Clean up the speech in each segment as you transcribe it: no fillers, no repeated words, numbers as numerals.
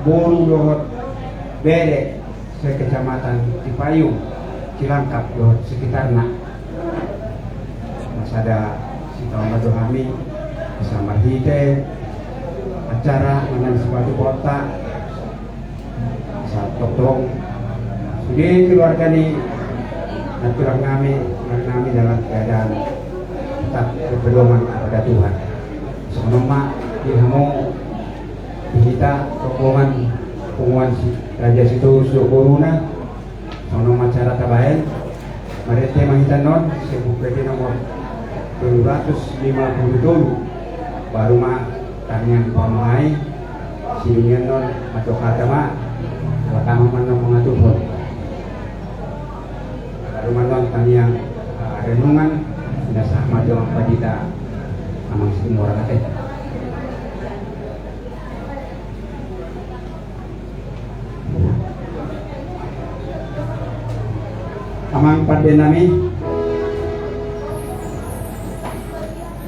Boru dohot Bere sekecamatan Cipayung Cilangkap dohot sekitarna masada si tahun kami bersama hite acara dengan sepatu kota saat totong sudah keluarga ni natural kami dalam keadaan tetap berpedoman kepada Tuhan sebelumnya ilmu kita rombongan penguan Raja Situ Sukuruna sono masyarakat bayan mereka menghitan non sebuah nomor 257 baru mah tangan pamai sinian non atau kata mah kalau mana mengatur pun baru mah tangan renungan sudah sama dengan padita amang semua orang teh amang pada nami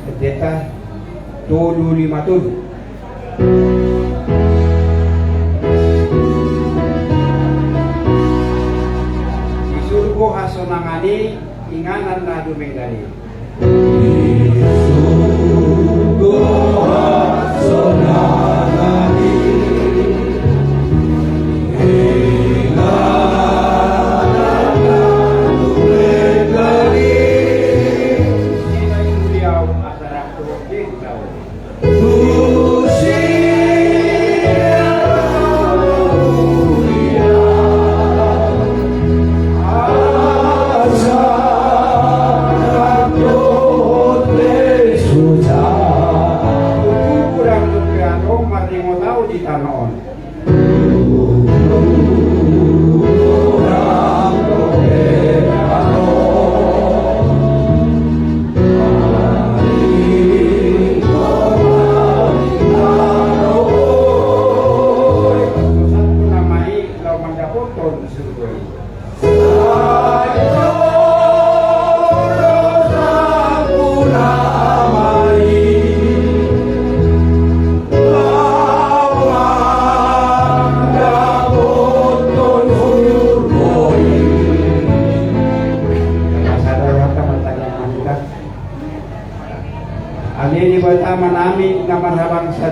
pendeta Tolu Limatul Isurgo hasonangani inganan na dumenggali Isurgo hasonangani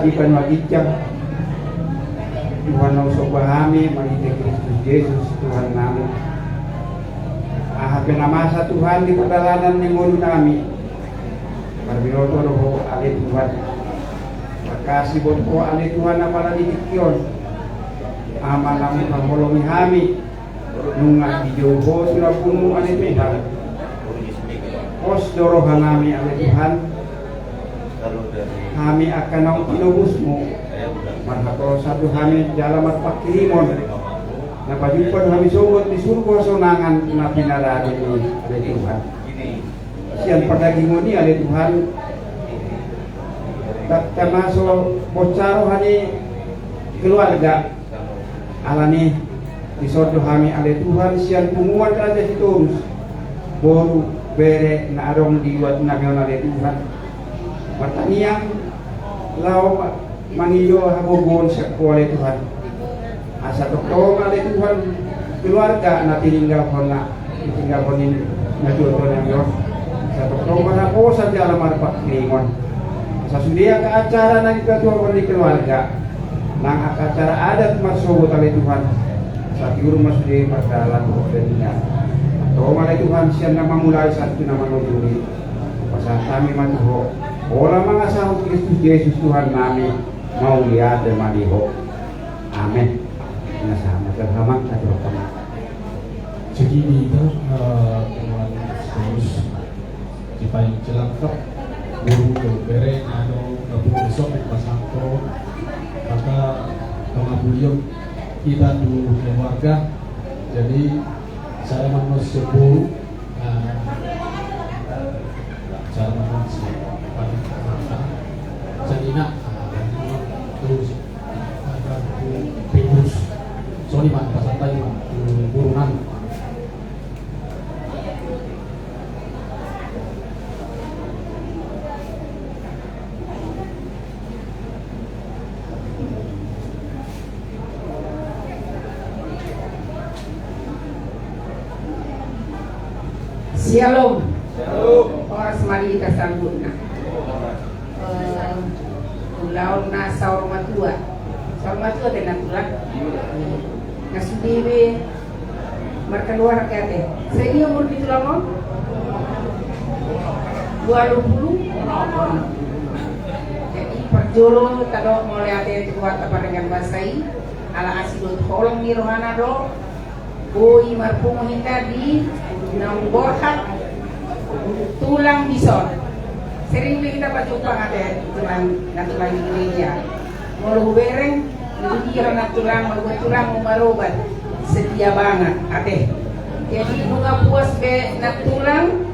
di panwagitjang Tuhan ang sobahami magiging Kristus Jesus Tuhan namin pinamasa Tuhan di perjalanan ni mulo namin marbinoto roho ali Tuhan makasih buat ko ali Tuhan na para didikyon ama namin pangulong hami nunga dijoho sila puno ali Tuhan pos dorohan namin ali Tuhan kami akan ang inubusmu marhato satu kami dalam marpakirimon na pajumpan kami sugot di surga sonangan na pinarari ni Tuhan siyan pagagimo ni ali Tuhan termasuk bocaro hani keluarga alani disodo kami ali Tuhan siyan pumuan raja siturus boru bere na arong diwat na ngayon ali Tuhan pertanian lau mangiyo hagogon sa kuwala Tuhan asa doktor ali Tuhan keluarga na tininggal ko na natuto ng Diyos sa doktor na po sa jalan marpaklingon sa sudia ka acara na ikatuwa di keluarga nang acara adat masugot ali Tuhan sa siguro masudi magdalan ko din niya to ali Tuhan siya na mamulay sa ito na manujuri pasang kami matuho orang mga sahod Kristus Jesus Tuhan namin mau lihat dan maliho. Amin. Nasama terhamang sa doa. Segini itu Tuhan Yesus di payung Cilangkap guru bere atau gabung besok di Pasangko maka pengabulium kita dulu keluarga jadi saya manusia sepuluh saya manusia Janina terus ada Petrus sorry Pak pasal tadi Pak burunan Shalom. Oras mali kita sambut na. Ulaw na sa matua. Sa matua din natulang. Nasudiwi markaluar kate. Sa iyo mo dito lang mo? 20. Jadi perjolo tado mulai ate kuat parengan basai ala asidut holong ni rohana do. Boy marpungo hita di namborhat tulang bison. Sering kita berjumpa ada tulang di gereja. Mau bereng, dia nak tulang marobat setia banget ate. Jadi bunga puas be nak tulang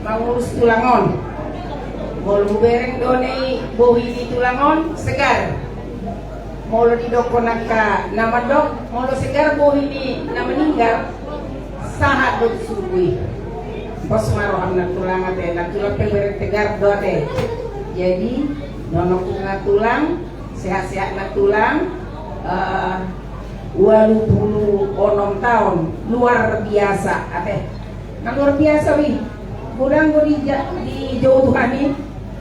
mengurus tulangon. Mau bereng doni bohi di tulangon segar. Mau di doko naka nama dok, mau segar bohi di nama meninggal sahat dok subui. Bos maroham na tulang ate, na tulang pemberi tegar dote. Jadi nonok na tulang, sehat-sehat na tulang, 26 tahun, luar biasa ate. Nah luar biasa wih, budang di jauh Tuhan ini,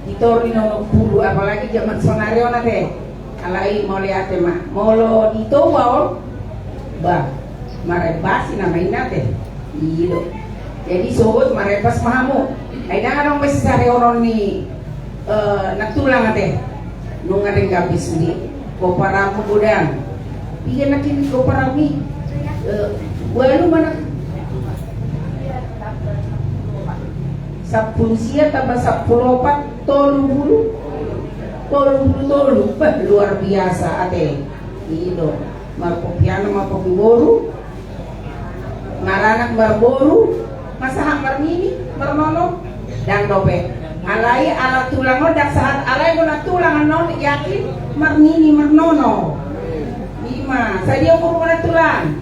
di tori nonok bulu, apalagi zaman sonario ate. Alai mau lihat mah, mau lo di toa, bah, marai basi namain ate, iyo. Jadi sobat marepas mahamu. Ay nanganong masisari oron ni natulang ate. Nung adeng gabis ni ko para mo budang. Bigyan na kini ko para mi. Walo mana 10 siya tambah 10 tolu. Luar biasa ate. Ido. Marpopiano mapopiboru. Maranak barboru. Masahan marmini, marmono, dan dope. Alai ala tulang odak saat alai guna tulang non yakin marmini marnono. 5. Saya umur mana tulang?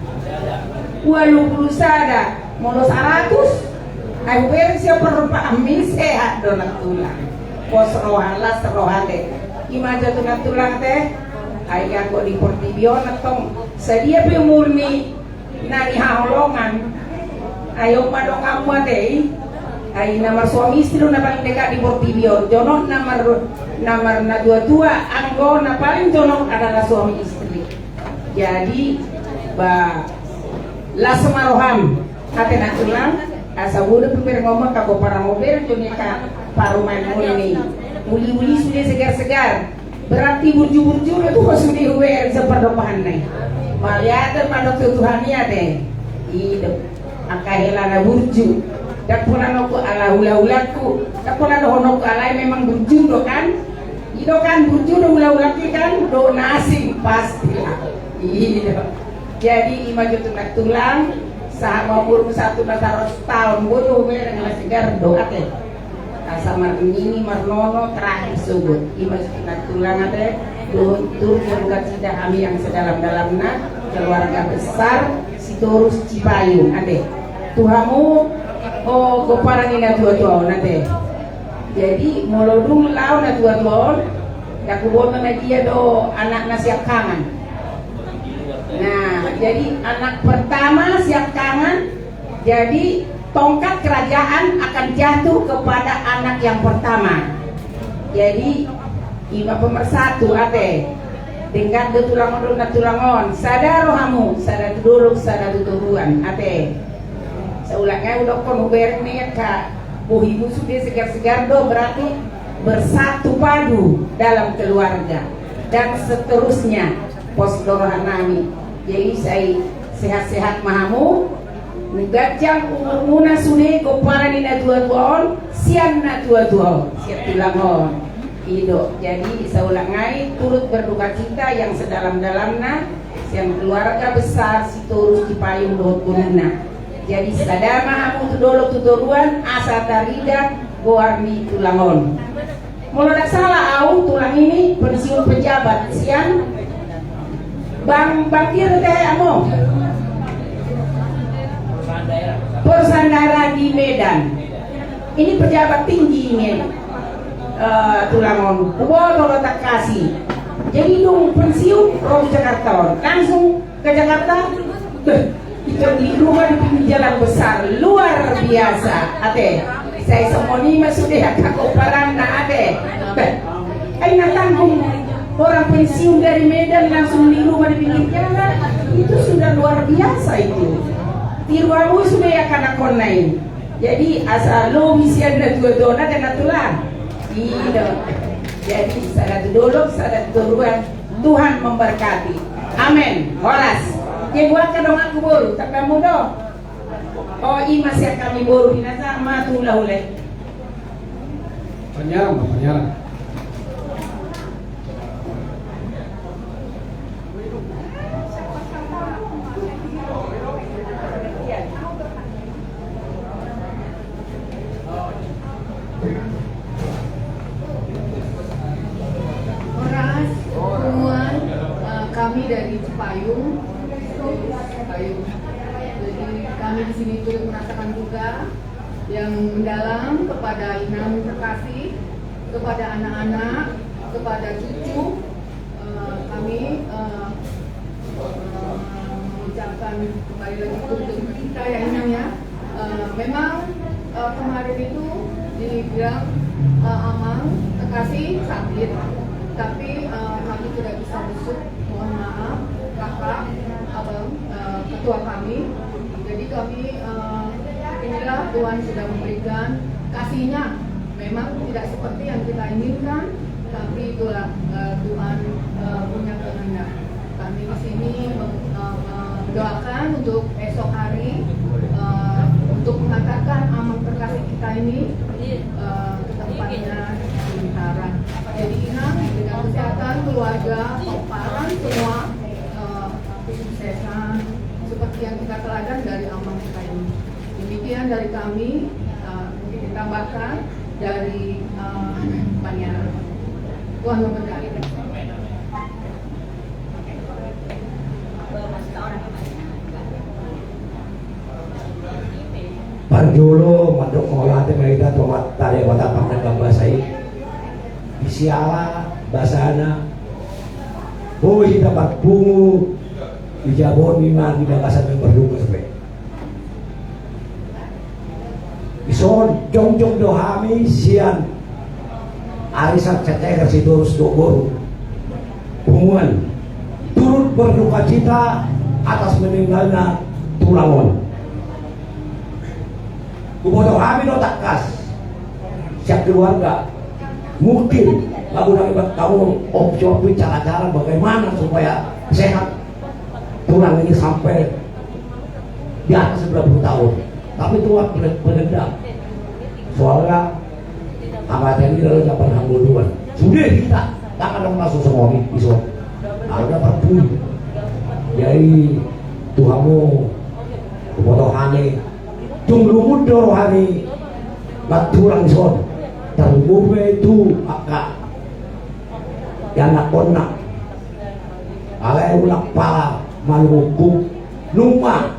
20 sada, mono 100. Aku beri siapa rupa amin sehat donat tulang. Pos rohalas rohade. Gimana jatuh tulang teh? Ayah kok di portibion atau sedia pe murni nari haolongan. Ayo padong kamu ate, ay namar suami istri na paling dekat di Portibio, jono namar na dua anggo na paling jono adalah suami istri. Jadi ba la semaroham ate na tulang asa budu pemir ngomong kako para mobil jonya ka paruman muli muli sudah segar-segar berarti burju-burju itu sudah huwer seperdopahan nih maliater padok Tuhan ya deh hidup akahela na burju dak pula noko ala hula-hulaku dak pula honok ala memang burju do kan itu kan burju do hula-hulaki kan do nasi pasti iya jadi imaju tunak tulang sama umur 1 tahun bodoh mereng segar do ate sama ini marnono terakhir subut imaju tunak tulang ate do tur bukan cinta kami yang sedalam-dalamnya keluarga besar Sitorus Cipayung ate Tuhamu oh goparan ina tua-tua nate. Jadi molodung lau na tua-tua dak bono na dia do anak na siap kangen. Nah, jadi anak pertama siap kangen. Jadi tongkat kerajaan akan jatuh kepada anak yang pertama. Jadi ima pemersatu ate. Tingkat de tulangon na tulangon. Sadar rohamu, sadar duduk, sadar tuturuan ate. Seulangnya udah konuber nih kak bohimu sudah segar-segar do berarti bersatu padu dalam keluarga dan seterusnya pos dorohanami. Jadi saya sehat-sehat mahamu ngajang umur muna sudah koparan ina tua-tuaon sian na tua-tuaon siap tulangon ido. Jadi seulangai turut berduka cita yang sedalam-dalamnya yang keluarga besar Sitorus Cipayung dohot gunana. Jadi sadama hamu tudolok tuturuan asa tarida goarni tulangon. Mulo dak salah au tulang ini pensiun pejabat siang Bang Bakir teh amo Persandara di Medan. Ini pejabat tinggi ini tulangon. Kubo tak kasih. Jadi dong pensiun roh Jakarta langsung ke Jakarta. Itu di rumah di pinggir jalan besar luar biasa. Ate, saya semuanya sudah kakak paranda ate. Ay natanggung orang pensiun dari Medan langsung di rumah di pinggir jalan. Itu sudah luar biasa itu. Tiruamu sudah ya karena konai. Jadi asal lo misian na dua dona dan natulang. Iya. Jadi sadat dulu, sadat duluan. Tuhan memberkati. Amin. Horas. Dia buat kadang aku baru, tak kamu dong. Oh ini masih kami baru binasa matulah oleh. Penyiaran. Kami dari Cipayung. Jadi kami di sini turut merasakan juga yang mendalam kepada Inam terkasih, kepada anak-anak, kepada cucu. Kami mengucapkan kembali lagi turut kita ya Inam ya. Memang kemarin itu dibilang Amang terkasih sakit, tapi kami tidak bisa besuk. Mohon maaf kakak, abang, ketua kami. Jadi kami inilah Tuhan sudah memberikan kasihnya. Memang tidak seperti yang kita inginkan, tapi itulah Tuhan punya kehendak. Kami di sini mendoakan untuk esok hari untuk mengantarkan Amang terkasih kita ini ke tempatnya di Bintara. Jadi Inam dengan kesehatan keluarga, paparan semua kesuksesan seperti yang kita teladan dari Amang kita ini. Demikian dari kami, mungkin ditambahkan dari Panjara. Tuhan memberkati. Parjolo madok ngolate mereka tomat tare wata pangdang bahasai isiala bahasana boy dapat bungu dijabon mima di bangkasan yang berdua sampai ison jong dohami sian arisan ceteker si terus dobor bunguan turut berduka cita atas meninggalnya Tulangon. Kubodoh kami no takas siap keluarga mungkin lagu nak kamu opsi cara-cara bagaimana supaya sehat tulang ini sampai di atas 90 tahun, tapi Tuhan penendam soalnya amat ini lalu dapat hambuluan sudah kita tak ada masuk semua ini iso ada perpun jadi Tuhanmu kubodoh kami Tunggu rohani baturan son terbume itu akak yang nak konak alai ulak pala maluku numa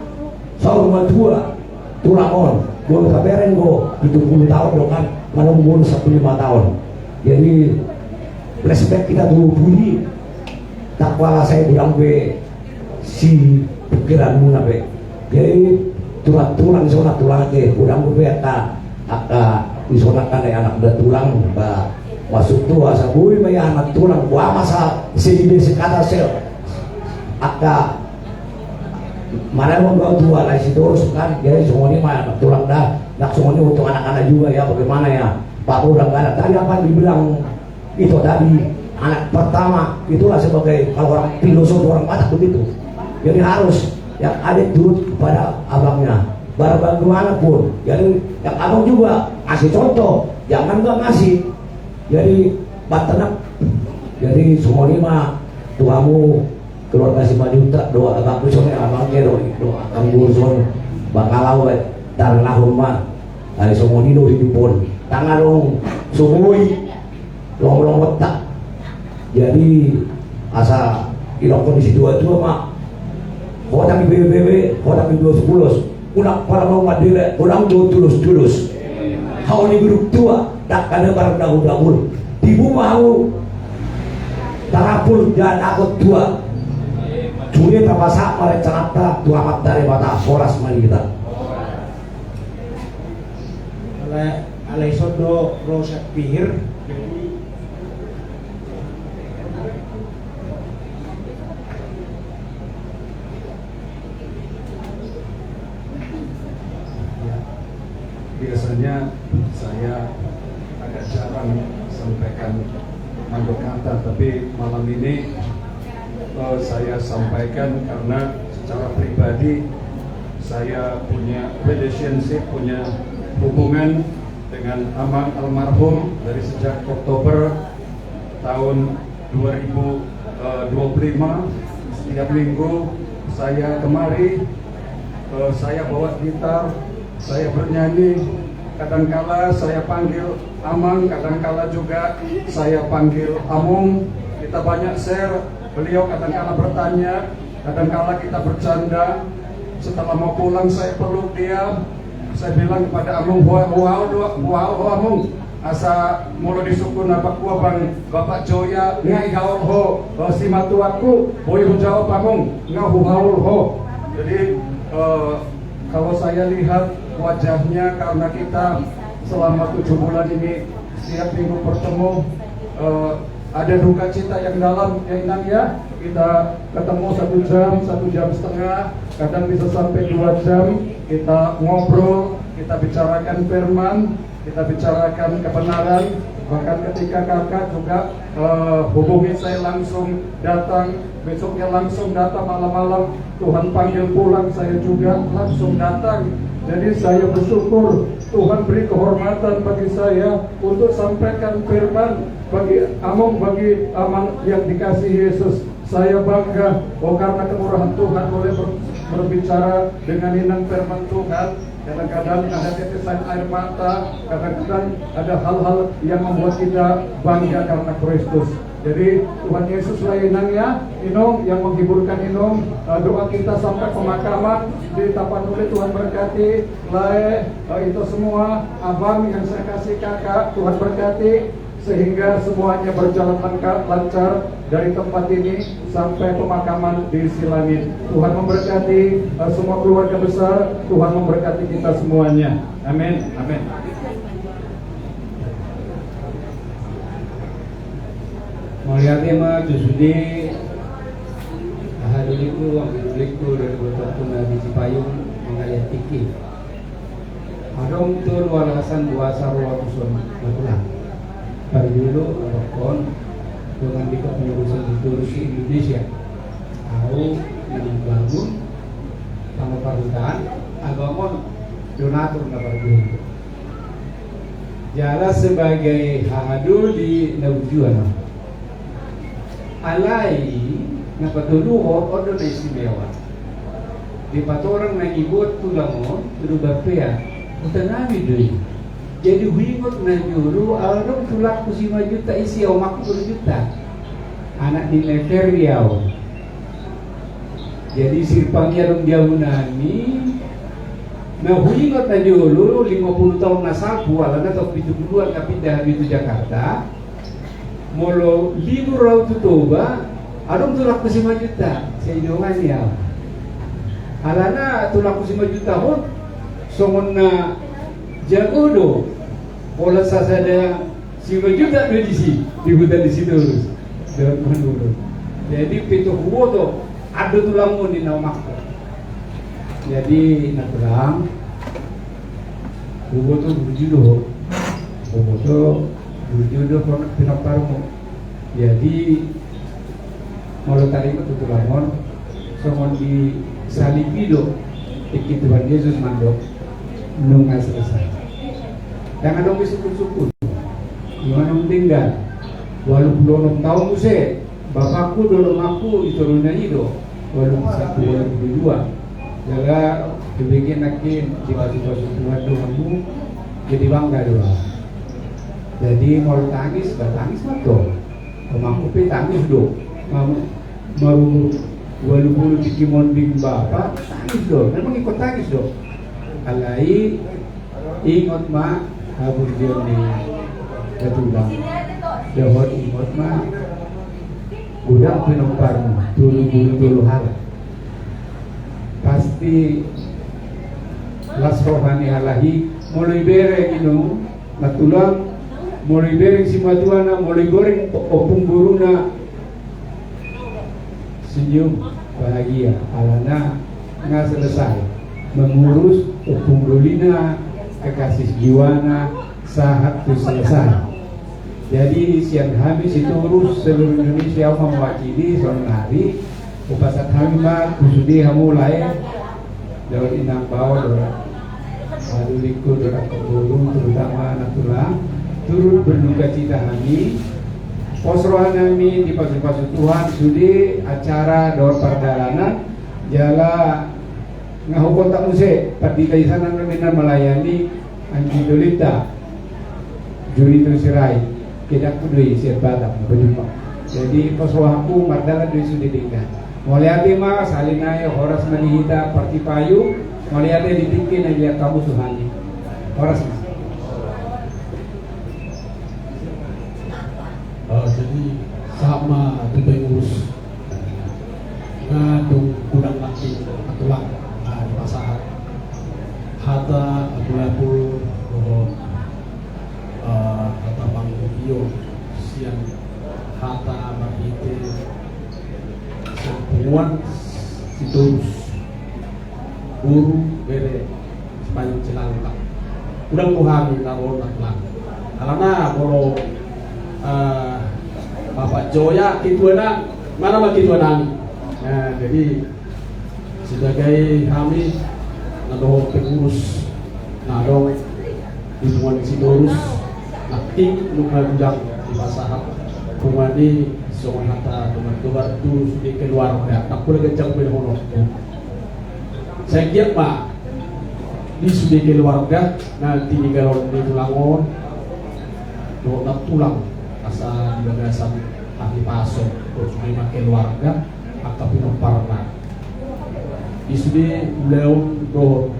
saur matua tulangon bolu kaberen go 70 tahun lo kan malam bolu 15 tahun jadi flashback kita dulu bunyi tak pala saya bilang be si pikiranmu nabe jadi tulang sonat tulang ke udang beta aka disonakan anak udah tulang ba masuk tua sabui may anak tulang buah masa sini sekata sel aka mana mau gak tua lah situ kan jadi semuanya mah anak tulang dah nak semuanya untuk anak-anak juga ya bagaimana ya Pak udah nggak ada tadi apa dibilang itu tadi anak pertama itulah sebagai kalau orang filosof orang Batak begitu jadi harus yang ada turut kepada abangnya bagaimana pun jadi yang abang juga kasih contoh jangan gak ngasih jadi batenak jadi semua lima tuamu keluarga si majuta doa agak besoknya abangnya doa kang burson bakalau tanah rumah dari semua dino hidupun tangan dong sumui long wetak jadi asa ilok kondisi dua-dua mak kodang BBB, kodang 210 ulang para mau madire, ulang tulus kau ni grup tua tak kada barang dahul dibu mau tarapul dan aku tua Curi terpasa mereka cerita tuamat dari bata soras mari kita. Alay sodo rosak pihir. Biasanya saya agak jarang sampaikan mandor kata, tapi malam ini saya sampaikan karena secara pribadi saya punya relationship, punya hubungan dengan Amang almarhum dari sejak Oktober tahun 2025. Setiap minggu saya kemari, saya bawa gitar, saya bernyanyi, kadangkala saya panggil Amang, kadangkala juga saya panggil Amung. Kita banyak share, beliau kadangkala bertanya, kadangkala kita bercanda. Setelah mau pulang saya peluk dia, saya bilang kepada Amung, wow Amung, asa mulu disukun apa kuah bang Bapak Joya ngai haul ho si matuaku boy jawab Amung ngau haul ho. Jadi kalau saya lihat wajahnya, karena kita selama 7 bulan ini setiap minggu bertemu, ada duka cita yang dalam ya Inang ya. Kita ketemu 1 jam setengah, kadang bisa sampai 2 jam. Kita ngobrol, kita bicarakan firman, kita bicarakan kebenaran. Bahkan ketika kakak juga hubungi saya langsung datang, besoknya langsung datang malam-malam. Tuhan panggil pulang, saya juga langsung datang. Jadi saya bersyukur Tuhan beri kehormatan bagi saya untuk sampaikan firman bagi Amung, bagi Amang yang dikasih Yesus. Saya bangga, karena kemurahan Tuhan boleh berbicara dengan Inang firman Tuhan. Kadang-kadang ada tetesan air mata, kadang-kadang ada hal-hal yang membuat kita bangga karena Kristus. Jadi Tuhan Yesus lah Inang ya, Inong yang menghiburkan Inong. Doa kita sampai pemakaman di Tapanuli, Tuhan berkati. Lae itu semua abang yang saya kasih kakak, Tuhan berkati. Sehingga semuanya berjalan lancar dari tempat ini sampai pemakaman di Silangit. Tuhan memberkati semua keluarga besar, Tuhan memberkati kita semuanya. Amin. Amin. Melihat tema Jusudi Ahaduliku Ambiduliku dari Botoku Nabi Cipayung Mengaliat Tiki Adong tu luar hasan buasa ruang usun Matulang Pariulu Rokon dengan dikot pengurusan di Indonesia Aku membangun Tamu Parutan Agamon donatur Nabarjun Jala sebagai hadu di Naujuan alai na patuluhot odo na istimewa di patorang nangibot tulamon tudo bapea utanami doy jadi huingot na juru along tulak ko si majuta isi o makul juta anak ni Leferiao jadi sirpangnya dong jauh nami na huingot na juru 50 tahun na sabu ala na to 72 kapindah itu Jakarta molo libur raw tutoba adong tulak ko 5 juta sa inungan niya alana tulak ko 5 juta hon songon na jagodo wala sasada 5 juta di sini dibuta di situ terus dalam menurut jadi pitu huwoto ada tulang mo di namakko jadi natulang huwoto bujudo pinaparumo jadi kalau tadi itu tulangon somon di salipido Tuhan Yesus mandok nunga selesai jangan dong disukun-sukun gimana tinggal walaupun 20 tahun muse bapakku dulu aku diturunnya itu walaupun 1 2022 jaga dibikin nakin di baju-baju Tuhan Tuhanmu jadi bangga doang. Jadi mau tangis, bertangis mato. Pemangkupi tangis do. Maru walu cikimon bing bapak tangis do. Memang ikut tangis do. Alai ingot ma habur ni ketubang. Dahot ingot ma budak pinopar tulu hal. pasti las rohani alahi mulai bere ino natulang mulai bere si matuana mulai goreng opung guruna senyum bahagia alana nggak selesai mengurus opung lulina kekasih jiwana saat itu selesai. Jadi siang habis itu urus seluruh Indonesia mewakili soal hari upasat hamimah kusudi mulai daun inang bawah lalu liku dorak keburu terutama natulang turut berduka cita kami posrohan kami di pasir-pasir Tuhan sudi acara doa perdalanan jala ngahukon tak musik partita isana naminan melayani anji dolita juri tersirai tidak kudui siap batam berjumpa jadi posrohaku mardala dui sudi tinggal moliate ma salinai horas manihita parti payu moliate dibikin aja kamu Tuhani horas ma jadi sama di pengurus ngadung kurang lagi atulang di pasar hata abulapul hata Bangkokio siang hata Magite sempuan situs guru bere sepanjang Cilangkap kurang kuhami naron lang alana kalau Bapak Joya kituana mana mah kituana nah jadi sebagai kami nado pengurus nado lingkungan Sidorus aktif luka gudang di pasar kumani soal hata teman-teman tu di keluarga tak boleh kencang berhono saya giat pak di sudi keluarga nanti di galon di tulangon do tulang asa di bagasan ahli pasok terus memang keluarga atau pinoparna di sudi leon do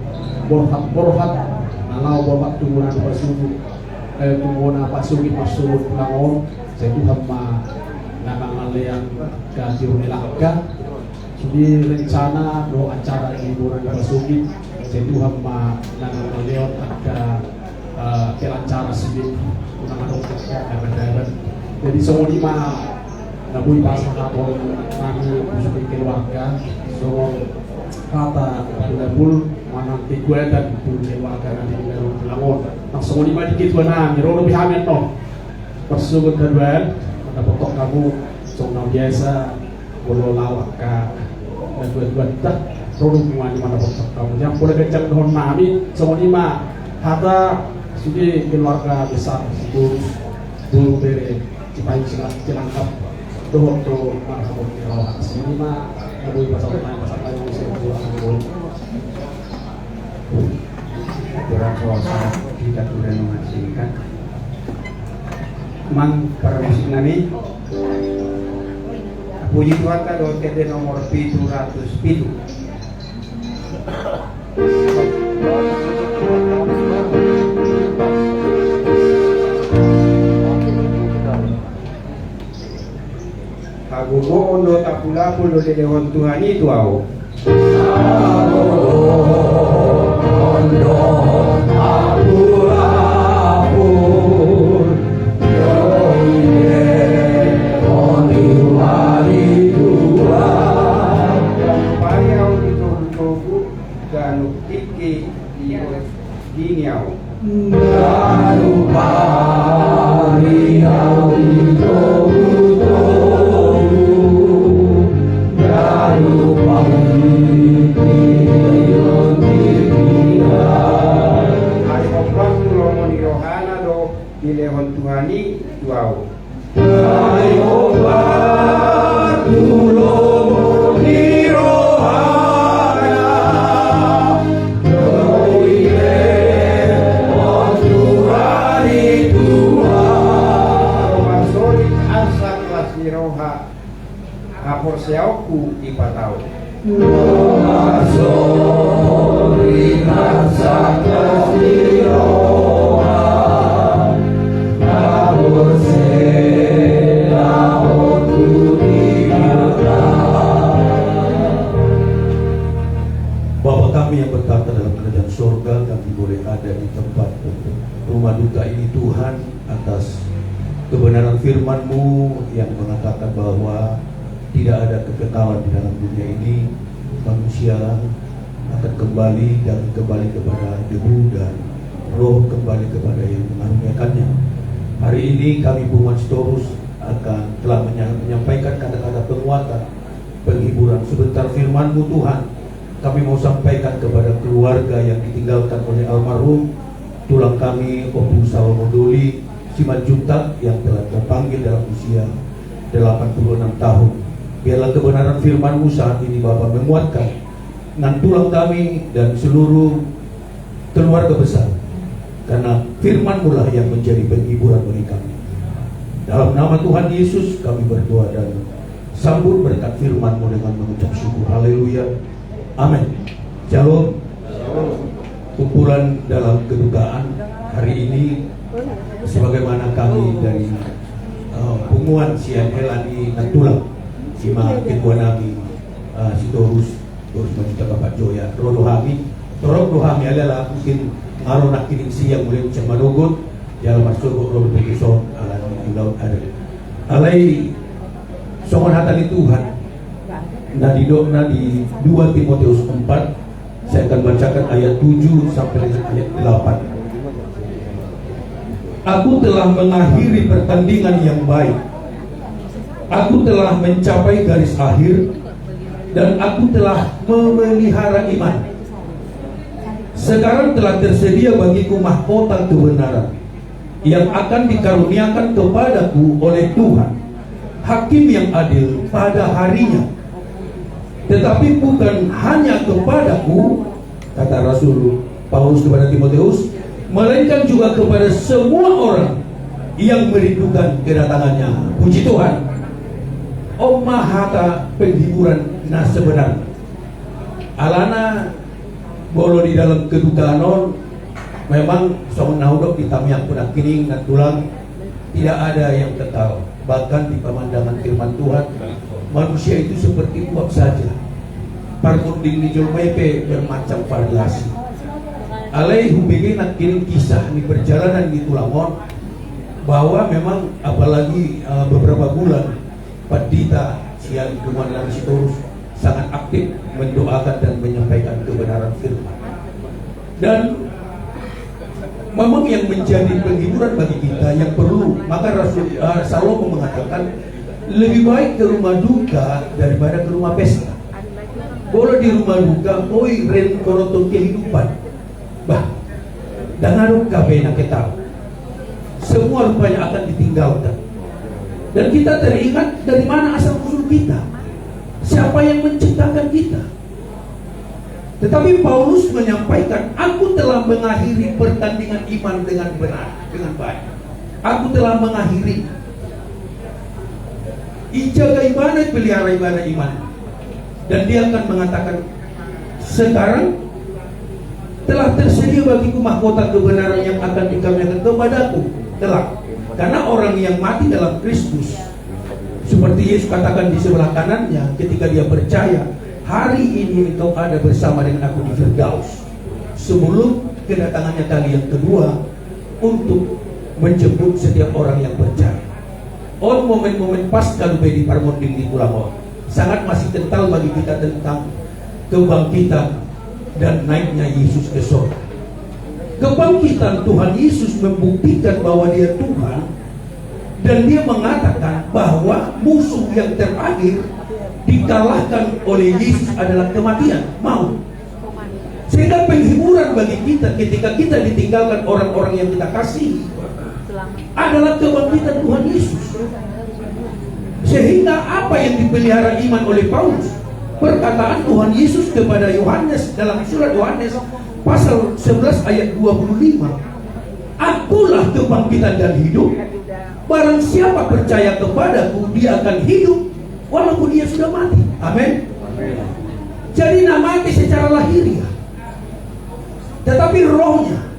borhat nalau borhat tumuran pasudu tumuna pasugi pasud tulangon saya tuh hamba nakangalean ganti unilaka sudi rencana do acara hiburan pasugi saya tuh hamba nakangalean ada kelancara sedikit dapat jadi semua lima nabui pasang kapol kami sebagai keluarga semua kata bul mana tiga dan bul keluarga nanti di dalam Lampung nah semua lima dikit mana ngirono bihamen no persubut kedua ada potok kamu semua biasa bolo lawak dan dua tak produk mana mana potok kamu yang boleh kencang dengan nami semua lima kata sudah keluarga besar bulu bere cipai Cilangkap doh marhamut Allah sini mah ngabui pasal lain yang bisa buang kurang suasana kita sudah mengasihkan mang permisi nami puji Tuhan kado TD nomor 707 Agogo ondo tapulapu lo de lehon Tuhan itu au. Ondo tapulapu lo de oni wali Tuhan. Payau itu togu ganuk tiki dini au. Ganuk payau itu Ilehon Tuhani tuau. Ayo batulo ni rohana, ilehon Tuhani tuau. Masori asa kelas ni roha, apor seauku ipatau. Masori asa kelas ni roha. Bapak ada di tempat rumah duka ini Tuhan, atas kebenaran firman-Mu yang mengatakan bahwa tidak ada kekekalan di dalam dunia ini. Manusia akan kembali kepada debu, dan roh kembali kepada yang mengaruniakannya. Hari ini kami Bunguan Sitorus telah menyampaikan kata-kata penguatan, penghiburan sebentar firman-Mu Tuhan. Kami mau sampaikan kepada keluarga yang ditinggalkan oleh almarhum tulang kami Opu Salomo Doli Simanjuntak yang telah terpanggil dalam usia 86 tahun. Biarlah kebenaran firman-Mu saat ini Bapa menguatkan nan tulang kami dan seluruh keluarga besar, karena firman-Mu lah yang menjadi penghiburan bagi kami. Dalam nama Tuhan Yesus kami berdoa dan sambut berkat firman-Mu dengan mengucap syukur. Haleluya. Amin. Shalom. Kumpulan dalam kedukaan hari ini, sebagaimana kami dari Bunguan Sian Elani Nantulang Sima Ketua Nami Sitorus Majuta Bapak Joya Rodohami Torok Rohami adalah mungkin ngaronak kining siang mulai ucap madogot jalan masuk rodo begiso alani ilaut ada alai songon hatali Tuhan. Nah di 2 Timotius 4 saya akan bacakan ayat 7 sampai dengan ayat 8. Aku telah mengakhiri pertandingan yang baik, aku telah mencapai garis akhir, dan aku telah memelihara iman. Sekarang telah tersedia bagiku mahkota kebenaran yang akan dikaruniakan kepadaku oleh Tuhan, Hakim yang adil pada harinya. Tetapi bukan hanya kepadaku, kata Rasul Paulus kepada Timotius, melainkan juga kepada semua orang yang merindukan kedatangannya. Puji Tuhan. Mahata penghiburan nah sebenarnya alana bolo di dalam kedukaan memang song naudok di tamiang punak kining dan tulang tidak ada yang kekal. Bahkan di pemandangan firman Tuhan, manusia itu seperti uap saja. Parmunding di Jolmepe bermacam variasi. Alai hubege nak kirim kisah di perjalanan di Tulangon, bahwa memang apalagi beberapa bulan Padita Sian Komandan Sitorus sangat aktif mendoakan dan menyampaikan kebenaran firman. Dan memang yang menjadi penghiburan bagi kita yang perlu, maka Rasul Salomo mengatakan lebih baik ke rumah duka daripada ke rumah pesta. Boleh di rumah duka, koi ren koroton kehidupan. Bah, dangaruk kabeh nak kita. Semua rupanya akan ditinggalkan. Dan kita teringat dari mana asal usul kita, siapa yang menciptakan kita. Tetapi Paulus menyampaikan, aku telah mengakhiri pertandingan iman dengan benar, dengan baik. Aku telah mengakhiri. Ijaga ibadah, pelihara ibadah iman. Dan dia akan mengatakan, sekarang telah tersedia bagiku mahkota kebenaran yang akan dikaruniakan kepadaku kelak. Karena orang yang mati dalam Kristus, seperti Yesus katakan di sebelah kanannya ketika dia percaya, hari ini engkau ada bersama dengan aku di Firdaus, sebelum kedatangannya kali yang kedua untuk menjemput setiap orang yang percaya. Momen-momen pas kalau di Parmonding di Tulangon sangat masih kental bagi kita tentang kebangkitan dan naiknya Yesus ke surga. Kebangkitan Tuhan Yesus membuktikan bahwa dia Tuhan, dan dia mengatakan bahwa musuh yang terakhir dikalahkan oleh Yesus adalah kematian, maut. Sehingga penghiburan bagi kita ketika kita ditinggalkan orang-orang yang kita kasih adalah kebangkitan Tuhan Yesus. Sehingga apa yang dipelihara iman oleh Paulus, perkataan Tuhan Yesus kepada Yohanes dalam surat Yohanes pasal 11 ayat 25, akulah kebangkitan dan hidup, barang siapa percaya kepadaku dia akan hidup walaupun dia sudah mati. Amin. Jadi nak mati secara lahiriah, tetapi rohnya.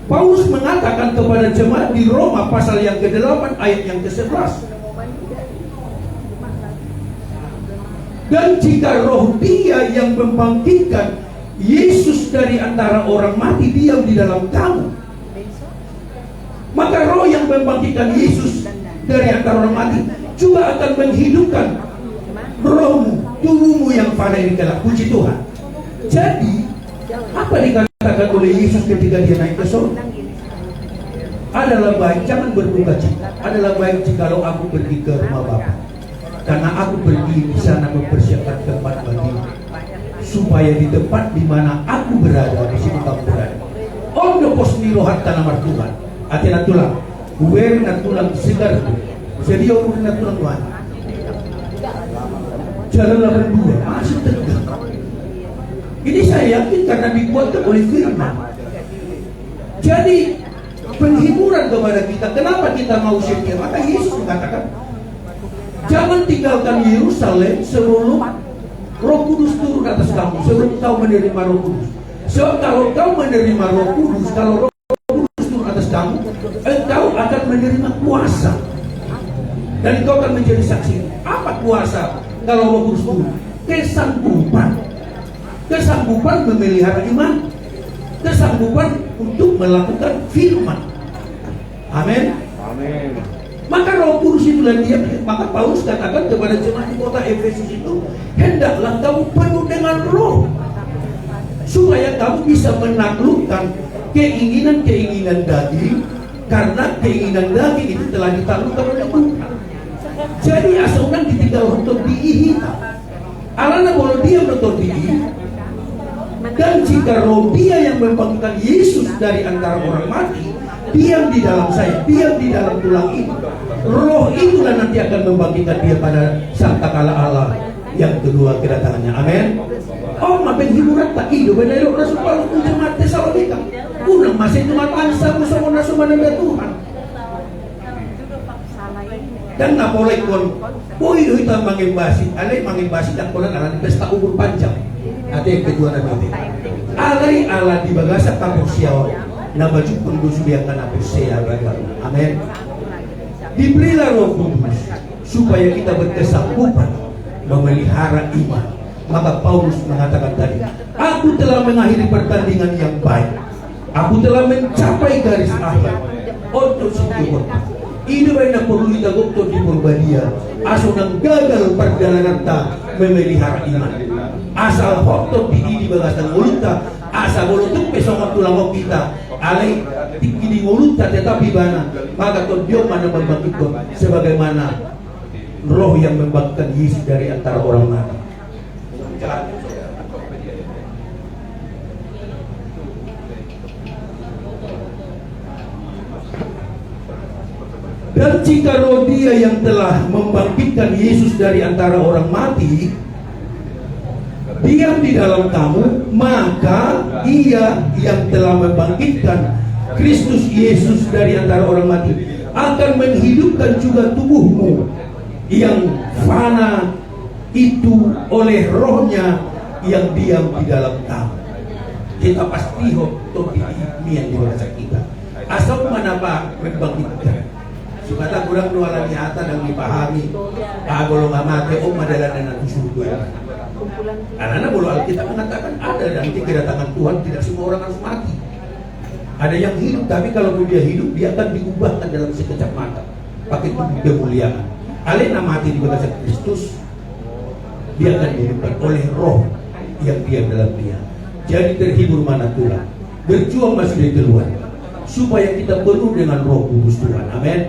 Paulus mengatakan kepada jemaat di Roma pasal yang ke-8 ayat yang ke-11, dan jika roh dia yang membangkitkan Yesus dari antara orang mati diam di dalam kamu, maka roh yang membangkitkan Yesus dari antara orang mati juga akan menghidupkan rohmu, tubuhmu yang fana ini kelak. Puji Tuhan. Jadi apa dikatakan oleh Yesus ketika dia naik ke surga? Adalah baik, jangan berduka cita. Adalah baik jikalau aku pergi ke rumah Bapa, karena aku pergi di sana mempersiapkan tempat bagimu, supaya di tempat di mana aku berada, di situ kamu berada. Ondo pos niro hatta nama Tuhan. Atina tulang, uwer na tulang segar, sedia uwer na tulang Tuhan. Jalan 82 masih tegak. Ini saya yakin karena dikuatkan oleh firman. Jadi penghiburan kepada kita. Kenapa kita mau setia? Maka Yesus mengatakan, jangan tinggalkan Yerusalem sebelum Roh Kudus turun atas kamu, sebelum kau menerima Roh Kudus. So kalau kau menerima Roh Kudus, kalau Roh Kudus turun atas kamu, engkau akan menerima kuasa, dan engkau akan menjadi saksi. Apa kuasa kalau Roh Kudus turun? Kesanggupan memelihara iman, kesanggupan untuk melakukan firman. Amin. Amin. Maka Roh Kudus itulah dia. Maka Paulus katakan kepada jemaat di kota Efesus itu, hendaklah kamu penuh dengan Roh, supaya kamu bisa menaklukkan keinginan-keinginan daging, karena keinginan daging itu telah ditaklukkan oleh Tuhan. Jadi asa orang ditinggal untuk diihita. Alana kalau dia menonton diihita. Dan jika roh dia yang membangkitkan Yesus dari antara orang mati diam di dalam saya, diam di dalam tulang ini, roh itulah nanti akan membangkitkan dia pada sangka kala Allah yang kedua kedatangannya. Amin. Oh, maben hiburan tak hidup benar Rasul Paulus jemaat Tesalonika. Unang masih jemaat angsa bersama nasumananda Tuhan. Dan napolay kon, boy itu mangimbasi, alay mangimbasi dan kolan alam pesta umur panjang. Ada yang kedua nabi. Alay ala di bagasa kampung siaw, na baju pendusu dia kan apa saya bagal. Amin. Diberilah Roh Kudus supaya kita berkesanggupan memelihara iman. Maka Paulus mengatakan tadi, aku telah mengakhiri pertandingan yang baik, aku telah mencapai garis akhir. Untuk setiap ini banyak perlu kita goktor di Purbadia. Asal nang gagal perjalanan ta memelihara iman. Asal faktor di bagasan mulutnya, asal bolutuk pesongan tulang kita. Alai tinggi di mulutnya tetapi bana. Maka tuh dia mana membangkitkan sebagaimana roh yang membangkitkan Yesus dari antara orang mati. Dan jika roh dia yang telah membangkitkan Yesus dari antara orang mati diam di dalam kamu, maka ia yang telah membangkitkan Kristus Yesus dari antara orang mati akan menghidupkan juga tubuhmu yang fana itu oleh rohnya yang diam di dalam kamu. Kita pasti untuk yang dewasa kita. Asal mana Pak membangkitkan? Supaya kurang dua lagi hata dan dipahami. Kalau nggak mati, madalah dan surga. Karena boleh Alkitab mengatakan ada nanti kedatangan Tuhan tidak semua orang harus mati. Ada yang hidup, tapi kalau dia hidup dia akan diubahkan dalam sekejap mata pakai tubuh kemuliaan. Alena mati di bawah Kristus, dia akan dihidupkan oleh roh yang diam dalam dia. Jadi terhibur mana Tuhan, berjuang masih dari keluar supaya kita penuh dengan Roh Kudus Tuhan. Amin.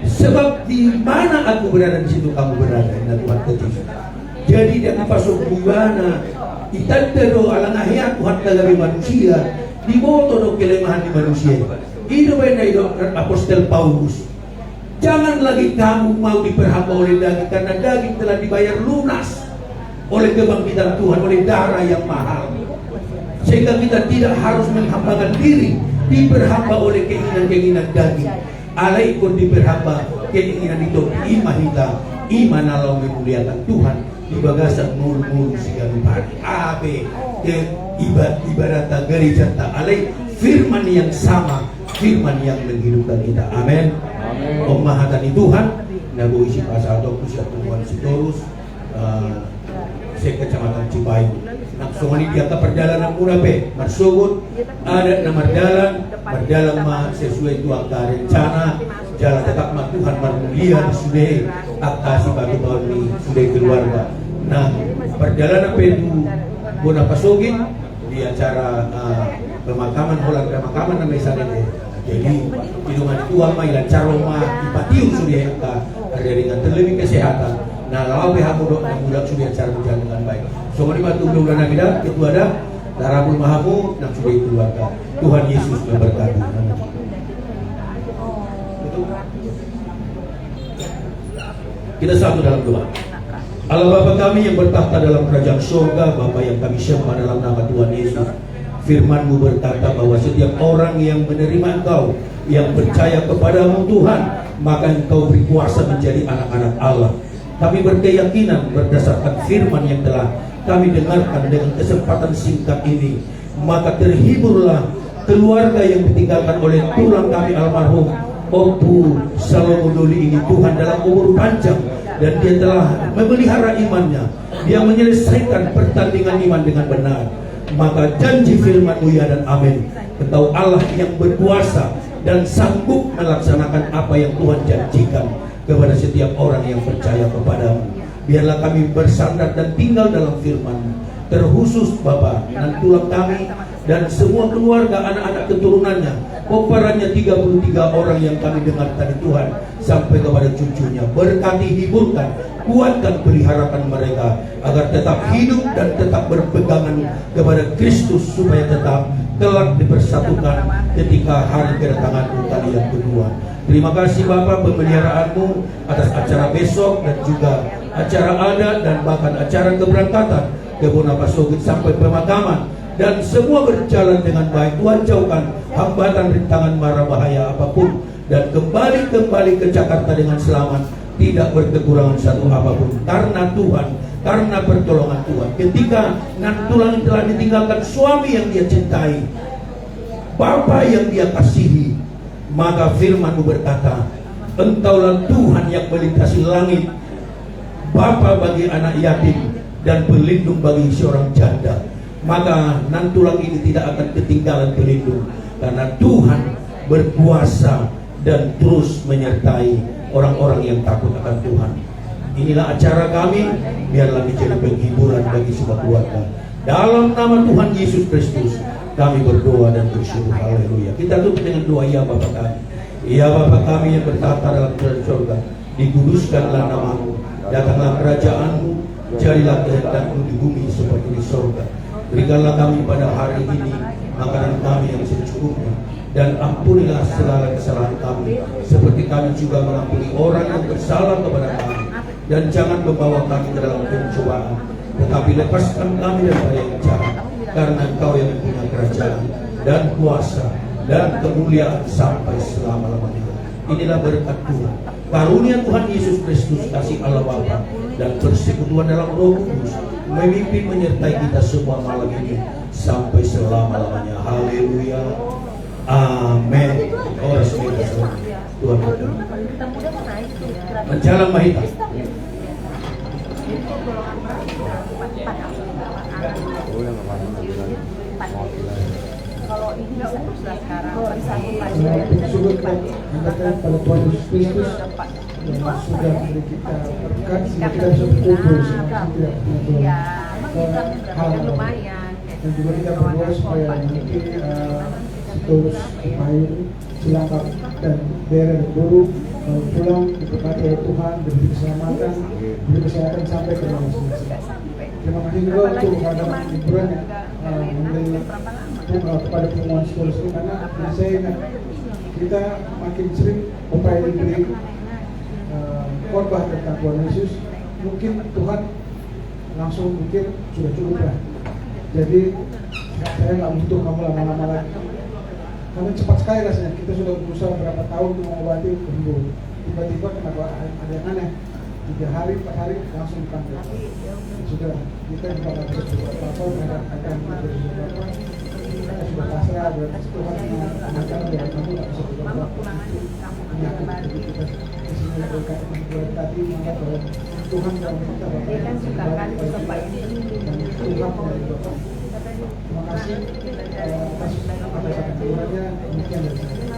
Sebab di mana aku berada di situ kamu berada, dan Tuhan kecil. Jadi dia pasok bugana, itantero alangahya Tuhan dari manusia, di moto kelemahan di manusia. Hidup hidup Apostel Paulus. Jangan lagi kamu mau diperhamba oleh daging, karena daging telah dibayar lunas oleh kebangkitan Tuhan, oleh darah yang mahal. Sehingga kita tidak harus menghambakan diri, diperhamba oleh keinginan-keinginan daging. Alaikun diperhamba keinginan itu imahita, iman Allah memuliakan Tuhan di bagasan mulu-mulu segala hari. Abe ke ibarat gereja tak alai firman yang sama, firman yang menghidupkan kita. Amin. Pemahatan Tuhan, nabu isi pasal 20 Tuhan Sitorus se kecamatan Cipayu. Langsung ini dia ke perjalanan muna pe, marsubut ada nama berdalam mah sesuai tuang rencana jalan tetap mah Tuhan bermulia sudah aktasi bagi tahun ini sudah keluarga. Nah perjalanan pe itu guna pasogin di acara pemakaman nama sana deh. Jadi hidungan tuang mah lancar rumah dipatiu sudah ada dengan terlebih kesehatan. Nah, lalu pihak mudah sudah cara berjalan dengan baik. Semua di batu bulan Nabidah itu ada Darabul Mahamu yang sudah dikeluarkan. Tuhan Yesus memberkati. Kita satu dalam doa. Allah Bapa kami yang bertahta dalam kerajaan surga, Bapa yang kami sembah dalam nama Tuhan Yesus. Firman-Mu berkata bahwa setiap orang yang menerima Engkau, yang percaya kepadamu Tuhan, maka Engkau beri kuasa menjadi anak-anak Allah. Kami berkeyakinan berdasarkan firman yang telah kami dengarkan dengan kesempatan singkat ini, maka terhiburlah keluarga yang ditinggalkan oleh tulang kami almarhum Opu Salomodoli ini, Tuhan dalam umur panjang, dan dia telah memelihara imannya, dia menyelesaikan pertandingan iman dengan benar. Maka janji firman-Mu ya dan amin. Engkau Allah yang berkuasa dan sanggup melaksanakan apa yang Tuhan janjikan kepada setiap orang yang percaya kepadamu. Biarlah kami bersandar dan tinggal dalam firman-Mu. Terkhusus Bapa dan tulang kami dan semua keluarga anak-anak keturunannya, komparannya 33 orang yang kami dengar tadi Tuhan, sampai kepada cucunya. Berkati, hiburkan, kuatkan, peliharakan mereka agar tetap hidup dan tetap berpegangan kepada Kristus, supaya tetap kelak dipersatukan ketika hari kedatangan kali yang kedua. Terima kasih Bapa pemeliharaan-Mu atas acara besok dan juga acara adat dan bahkan acara keberangkatan ke Bonapasogit sampai pemakaman, dan semua berjalan dengan baik. Tuhan jauhkan hambatan, rintangan, mara bahaya apapun, dan kembali ke Jakarta dengan selamat, tidak berkekurangan satu apapun, karena Tuhan, karena pertolongan Tuhan. Ketika Nantulang telah ditinggalkan suami yang dia cintai, Bapa yang dia kasihi, maka firman-Mu berkata, Engkaulah Tuhan yang melintasi langit, Bapa bagi anak yatim dan pelindung bagi seorang janda. Maka Nantulang ini tidak akan ketinggalan pelindung, karena Tuhan berkuasa dan terus menyertai orang-orang yang takut akan Tuhan. Inilah acara kami, biarlah menjadi penghiburan bagi semua keluarga. Dalam nama Tuhan Yesus Kristus kami berdoa dan bersyukur. Haleluya. Kita tutup dengan doa, ya Bapa kami. Ya Bapa kami yang bertahta dalam kerajaan surga, dikuduskanlah nama-Mu, datanglah kerajaan-Mu, jadilah kehendak-Mu di bumi seperti di surga. Berikanlah kami pada hari ini makanan kami yang secukupnya, dan ampunilah segala kesalahan kami, seperti kami juga mengampuni orang yang bersalah kepada kami. Dan jangan membawa kami ke dalam pencobaan, tetapi lepaskan kami daripada yang jahat, karena Engkau yang punya kerajaan dan kuasa dan kemuliaan sampai selama-lamanya. Inilah berkat Tuhan, karunia Tuhan Yesus Kristus, kasih Allah Bapa, dan persekutuan dalam Roh Kudus memimpin menyertai kita semua malam ini sampai selama-lamanya. Haleluya. Amin. Oh, Tuhan berkati. Menjalang Mahita. Kalau ini bisa sekarang pada Tuhan Yesus Kristus yang sudah memberi kita berkat sehingga kita bisa berkumpul tidak punya hal dan juga kita berdoa supaya nanti terus Cipayu, Cilangkap dan daerah Buru pulang diberkati oleh Tuhan, diberi keselamatan, diberi kesehatan sampai ke rumah masing-masing. Terima kasih juga untuk kepada hiburan kepada pengumuman sekolah ini, karena saya ingat kita makin sering upaya diberi khotbah tentang Tuhan Yesus, mungkin Tuhan langsung mungkin sudah cukup lah. Jadi saya nggak butuh kamu lama-lama lagi, karena cepat sekali rasanya. Kita sudah berusaha berapa tahun untuk mengobati sembuh, tiba-tiba kenapa ada yang aneh, 3 hari 4 hari langsung dipanggil. Sudah kita juga nggak bisa berbuat apa-apa, akan berbuat apa. Kita sudah pasrah, berarti Tuhan mengajarkan bahwa kamu nggak bisa berbuat apa. Penyakit kita di sini berkati maka bahwa Tuhan dan kita Dia kan suka kan supaya terima kasih atas kata-kata keluarnya. Demikian dari saya.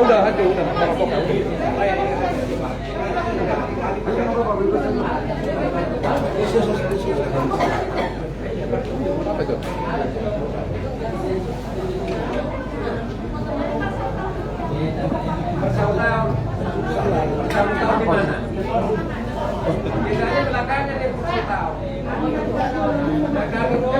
Udah, aduh, udah. Apa itu?